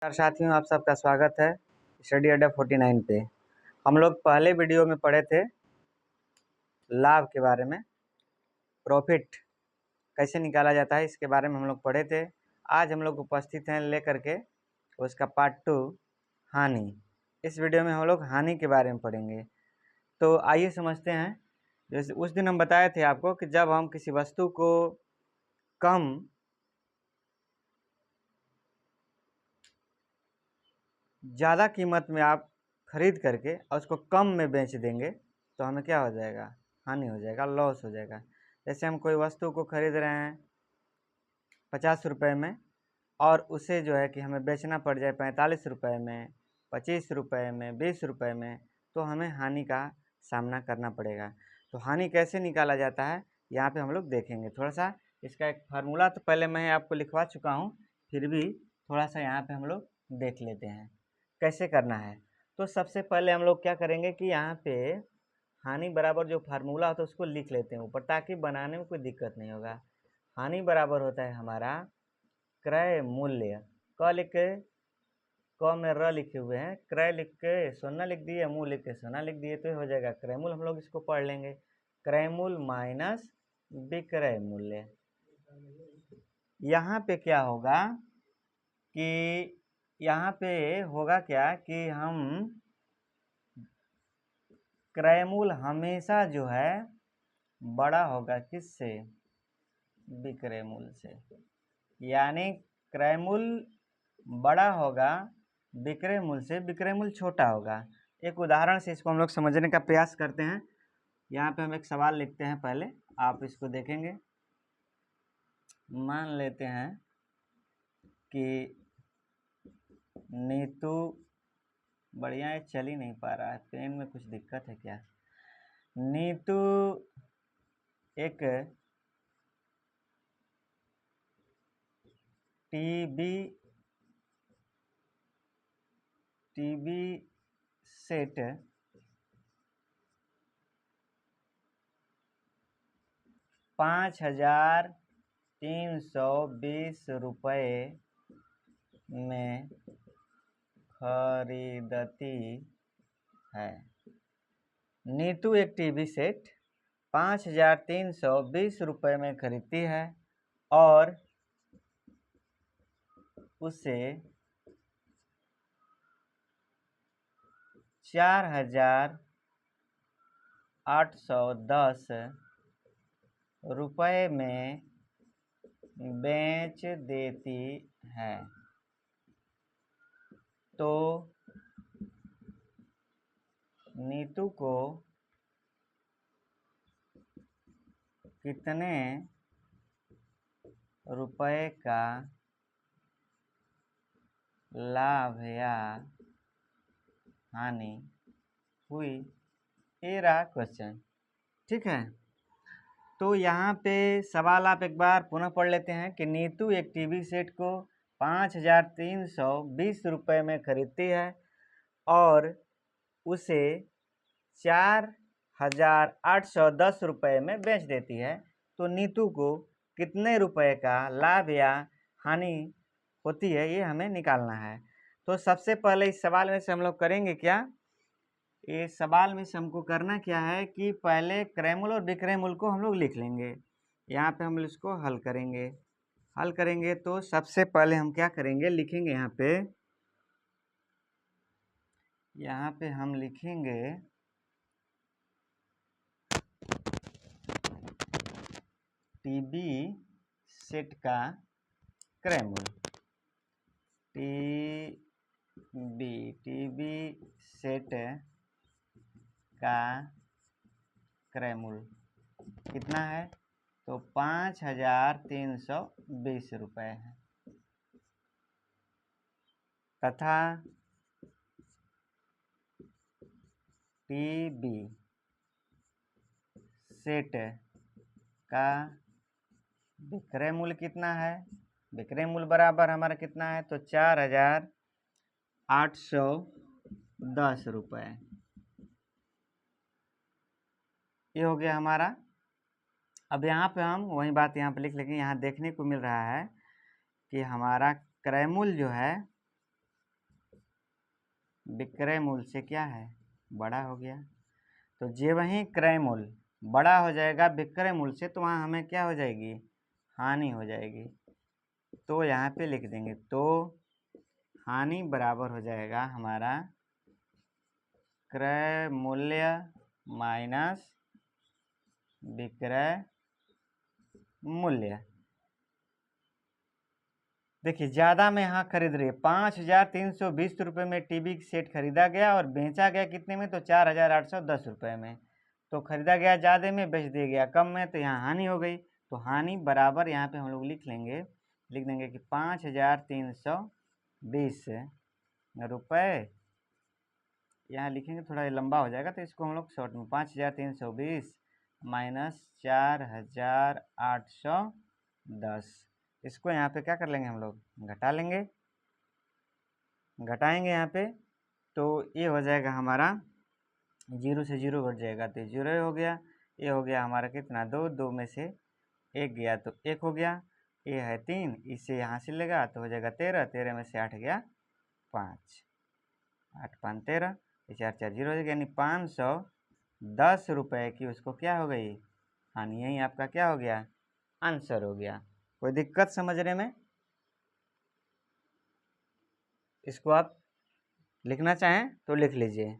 नमस्कार साथियों, आप सबका स्वागत है स्टडी अड्डा 49 पे। हम लोग पहले वीडियो में पढ़े थे लाभ के बारे में, प्रॉफिट कैसे निकाला जाता है इसके बारे में हम लोग पढ़े थे। आज हम लोग उपस्थित हैं लेकर के उसका पार्ट 2 हानि। इस वीडियो में हम लोग हानि के बारे में पढ़ेंगे। तो आइए समझते हैं। जैसे उस दिन हम बताए थे आपको कि जब हम किसी वस्तु को कम ज़्यादा कीमत में आप खरीद करके और उसको कम में बेच देंगे तो हमें क्या हो जाएगा, हानि हो जाएगा, लॉस हो जाएगा। जैसे हम कोई वस्तु को खरीद रहे हैं 50 रुपये में और उसे जो है कि हमें बेचना पड़ जाए 45 रुपये में, 25 रुपये में, 20 रुपये में, तो हमें हानि का सामना करना पड़ेगा। तो हानि कैसे निकाला जाता है यहाँ पे हम लोग देखेंगे। थोड़ा सा इसका एक फार्मूला तो पहले मैं आपको लिखवा चुका हूँ, फिर भी थोड़ा सा यहाँ पे हम लोग देख लेते हैं कैसे करना है। तो सबसे पहले हम लोग क्या करेंगे कि यहाँ पे हानि बराबर जो फार्मूला होता है उसको लिख लेते हैं ऊपर, ताकि बनाने में कोई दिक्कत नहीं होगा। हानि बराबर होता है हमारा क्रय मूल्य। क लिख के, क में र लिखे हुए हैं, क्रय लिख के सोना लिख दिए, मूल लिख के सोना लिख दिए, तो हो जाएगा क्रय मूल्य। हम लोग इसको पढ़ लेंगे, क्रय मूल्य माइनस विक्रय मूल्य। यहाँ पे क्या होगा कि यहाँ पे होगा क्या कि हम क्रय मूल्य हमेशा जो है बड़ा होगा किससे, विक्रय मूल्य से। यानी क्रय मूल्य बड़ा होगा विक्रय मूल्य से, विक्रय मूल्य छोटा होगा। एक उदाहरण से इसको हम लोग समझने का प्रयास करते हैं। यहाँ पे हम एक सवाल लिखते हैं, पहले आप इसको देखेंगे। मान लेते हैं कि नीतू, बढ़िया है, चल ही नहीं पा रहा है, पेन में कुछ दिक्कत है क्या। नीतू एक टीवी सेट 5,320 रुपये में खरीदती है। नीतू एक टीवी सेट 5,320 रुपये में खरीदती है और उसे 4,810 रुपये में बेच देती है। तो नीतू को कितने रुपए का लाभ या हानि हुई, ये रहा क्वेश्चन। ठीक है, तो यहाँ पे सवाल आप एक बार पुनः पढ़ लेते हैं कि नीतू एक टीवी सेट को 5,320 रुपये में खरीदती है और उसे 4,810 रुपये में बेच देती है। तो नीतू को कितने रुपए का लाभ या हानि होती है, ये हमें निकालना है। तो सबसे पहले इस सवाल में से हम लोग करेंगे क्या, इस सवाल में से हमको करना क्या है कि पहले क्रय मूल्य और विक्रय मूल्य को हम लोग लिख लेंगे। यहाँ पे हम इसको हल करेंगे। तो सबसे पहले हम क्या करेंगे, लिखेंगे यहाँ पे हम लिखेंगे टीवी सेट का क्रय मूल्य। टीवी सेट का क्रय मूल्य कितना है, तो 5,320 रुपये है। तथा टीवी सेट का विक्रय मूल्य कितना है, विक्रय मूल्य बराबर हमारा कितना है, तो 4,810 रुपये। ये हो गया हमारा। अब यहाँ पे हम वही बात यहाँ पे लिख लेंगे। यहाँ देखने को मिल रहा है कि हमारा क्रय मूल्य जो है विक्रय मूल्य से क्या है, बड़ा हो गया। तो जे वहीं क्रय मूल्य बड़ा हो जाएगा विक्रय मूल्य से, तो वहाँ हमें क्या हो जाएगी, हानि हो जाएगी। तो यहाँ पे लिख देंगे, तो हानि बराबर हो जाएगा हमारा क्रय मूल्य माइनस विक्रय मूल्य। देखिए ज़्यादा में यहाँ खरीद रही है, 5,320 रुपये में टीवी सेट खरीदा गया और बेचा गया कितने में, तो 4,810 रुपये में। तो खरीदा गया ज़्यादा में, बेच दिया गया कम में, तो यहाँ हानि हो गई। तो हानि बराबर यहाँ पे हम लोग लिख देंगे कि 5,320 रुपये। यहाँ लिखेंगे थोड़ा लंबा हो जाएगा, तो इसको हम लोग शॉर्ट में 5,320 माइनस 4,810, इसको यहाँ पे क्या कर लेंगे, हम लोग घटा लेंगे, घटाएंगे यहाँ पे। तो ये हो जाएगा हमारा, 0 से 0 घट जाएगा, तो 0 हो गया। ये हो गया हमारा कितना, 2, 2 में से 1 गया तो 1 हो गया। ये है 3, इससे यहाँ से लेगा तो हो जाएगा 13, 13 में से 8 गया 5, 8 5 13, 4 4 0 हो जाएगा, यानी 510 रुपये की उसको क्या हो गई, हानि। यही आपका क्या हो गया, आंसर हो गया। कोई दिक्कत समझने में? इसको आप लिखना चाहें तो लिख लीजिए।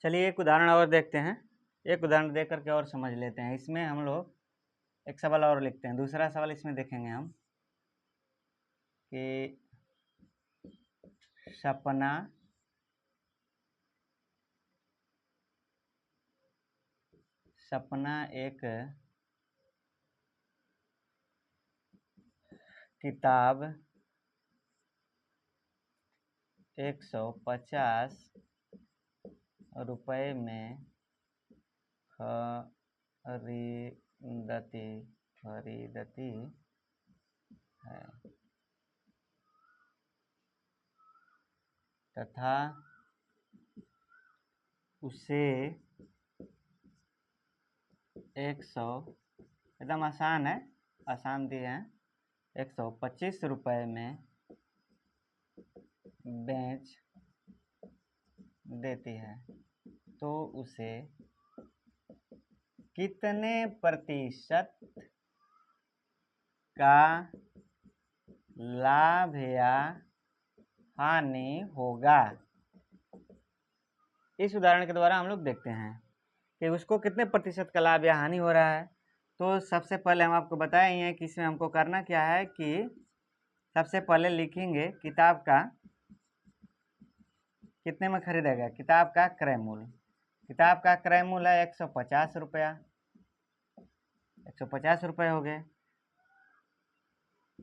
चलिए एक उदाहरण और देखते हैं, एक उदाहरण देख करके और समझ लेते हैं। इसमें हम लोग एक सवाल और लिखते हैं, दूसरा सवाल इसमें देखेंगे हम कि सपना एक किताब 150 रुपये में खरीदती है तथा उसे 100, एकदम आसान है, आसान दिए हैं, 125 रुपये में बेच देती है, तो उसे कितने प्रतिशत का लाभ या हानि होगा। इस उदाहरण के द्वारा हम लोग देखते हैं कि उसको कितने प्रतिशत का लाभ या हानि हो रहा है। तो सबसे पहले हम आपको बताए हैं कि इसमें हमको करना क्या है कि सबसे पहले लिखेंगे किताब का कितने में खरीदा गया, किताब का क्रय मूल्य। किताब का क्रय मूल्य है 150 रुपया, 150 रुपये हो गए,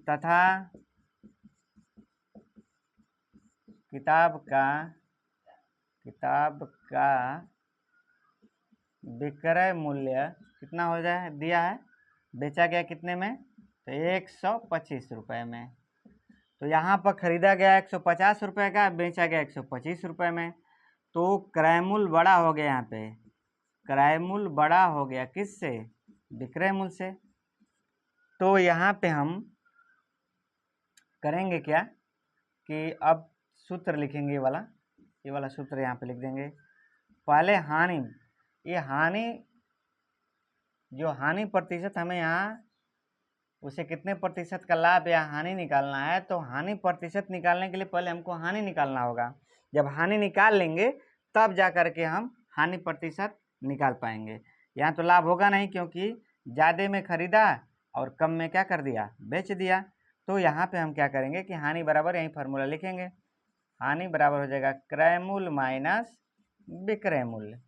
तथा किताब का विक्रय मूल्य कितना हो जाए, दिया है, बेचा गया कितने में, तो 125 रुपये में। तो यहाँ पर खरीदा गया 150 रुपये का, बेचा गया 125 रुपये में। तो क्रय मूल्य बड़ा हो गया, यहाँ पे क्रय मूल्य बड़ा हो गया किससे, विक्रय मूल्य से। तो यहाँ पे हम करेंगे क्या कि अब सूत्र लिखेंगे, ये वाला सूत्र यहाँ पे लिख देंगे। पहले हानि, ये हानि, जो हानि प्रतिशत हमें यहाँ उसे कितने प्रतिशत का लाभ या हानि निकालना है, तो हानि प्रतिशत निकालने के लिए पहले हमको हानि निकालना होगा। जब हानि निकाल लेंगे तब जा करके हम हानि प्रतिशत निकाल पाएंगे। यहाँ तो लाभ होगा नहीं, क्योंकि ज़्यादा में खरीदा और कम में क्या कर दिया, बेच दिया। तो यहाँ पे हम क्या करेंगे कि हानि बराबर, यही फार्मूला लिखेंगे, हानि बराबर हो जाएगा क्रय मूल्य माइनस विक्रय मूल्य।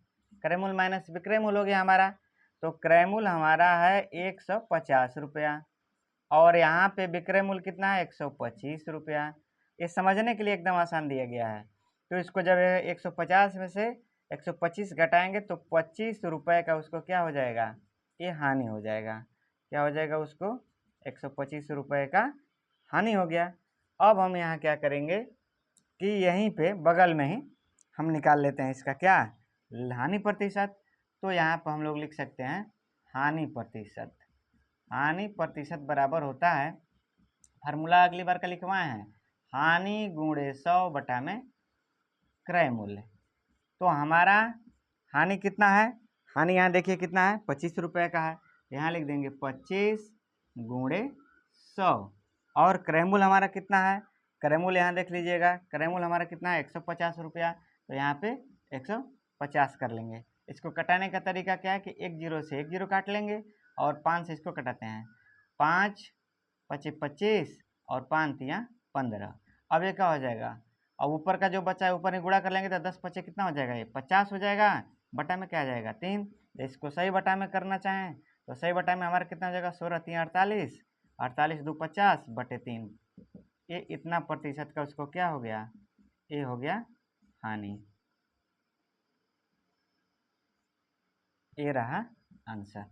क्रय मूल्य माइनस विक्रय मूल्य हो गया हमारा। तो क्रय मूल्य हमारा है 150 रुपया और यहाँ पे विक्रय मूल्य कितना है, 125 रुपया। ये समझने के लिए एकदम आसान दिया गया है। तो इसको जब 150 में से 125 घटाएंगे तो 25 रुपये का उसको क्या हो जाएगा, ये हानि हो जाएगा। क्या हो जाएगा, उसको 125 रुपये का हानि हो गया। अब हम यहाँ क्या करेंगे कि यहीं पे बगल में ही हम निकाल लेते हैं इसका क्या, हानि प्रतिशत। तो यहाँ पर हम लोग लिख सकते हैं हानि प्रतिशत। हानि प्रतिशत बराबर होता है फार्मूला अगली बार का लिखवाए हैं, हानि गुणे 100 बटा में क्रय मूल्य। तो हमारा हानि कितना है, हानि यहाँ देखिए कितना है, 25 रुपये का है, यहाँ लिख देंगे 25 गुणे 100। और क्रय मूल्य हमारा कितना है, क्रय मूल्य यहाँ देख लीजिएगा, क्रय मूल्य हमारा कितना है 150 रुपया, तो यहाँ पे 150 कर लेंगे। इसको कटाने का तरीका क्या है कि एक जीरो से एक जीरो काट लेंगे और 5 से इसको कटाते हैं, 5 पचे 25 और 5 तिया 15। अब ये क्या हो जाएगा, अब ऊपर का जो बचा है ऊपर में गुणा कर लेंगे तो 10 पचे कितना हो जाएगा, ये 50 हो जाएगा, बटा में क्या आ जाएगा 3। तो इसको सही बटा में करना चाहें तो सही बटा में हमारा कितना हो जाएगा, 16 3 48, 48 2 50 बटे 3। ये इतना प्रतिशत का उसको क्या हो गया, ये हो गया हानि। ये रहा आंसर।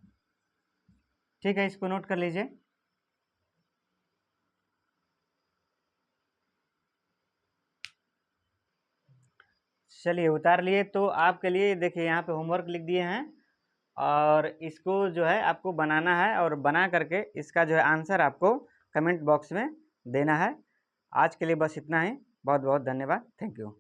ठीक है, इसको नोट कर लीजिए। चलिए उतार लिए। तो आपके लिए देखिए यहाँ पे होमवर्क लिख दिए हैं और इसको जो है आपको बनाना है और बना करके इसका जो है आंसर आपको कमेंट बॉक्स में देना है। आज के लिए बस इतना ही। बहुत बहुत धन्यवाद। Thank you.